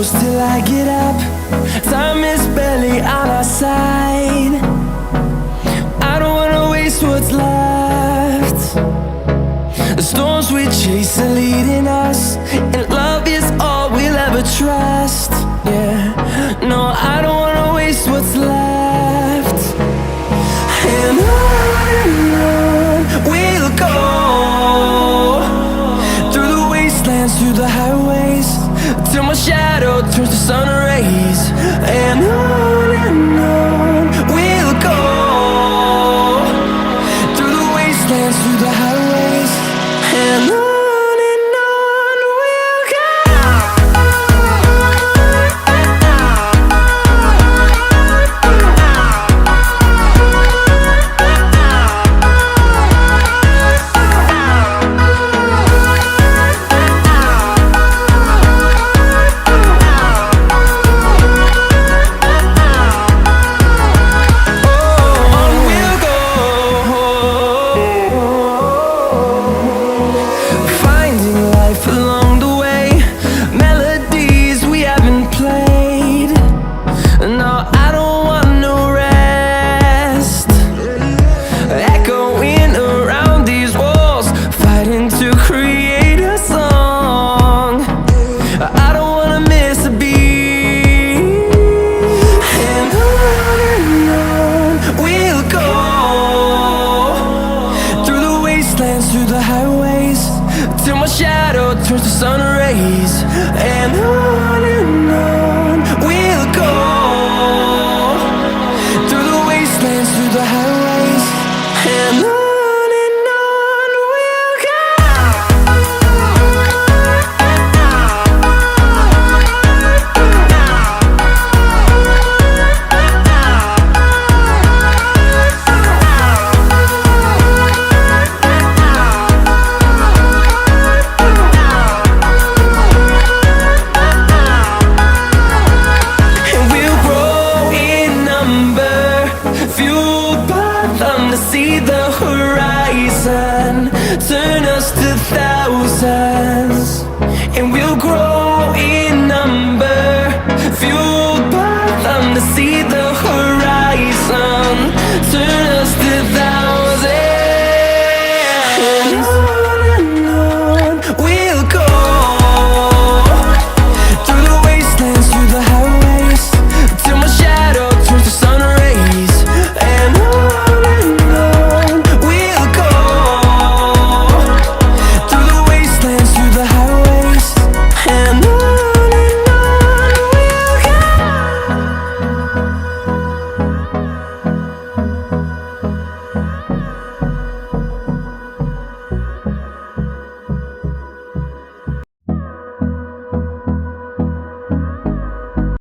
close till I get up. Time is barely on our side. I don't wanna waste what's left. The storms we chase are leading us, and love is all we'll ever trust. Yeah, no, I don't wanna waste what's left. And on we'll go, through the wastelands, through the highways, till my shadow turns to sun rays. And on we'll go, through the wastelands, through the highways, and on we'll go. Through the highways, till my shadow turns to sun rays. And on we'll go, through the wastelands, through the highways, and on we'll go. To see the horizon turn us to thousands, and we'll grow in number, fueled by them to see the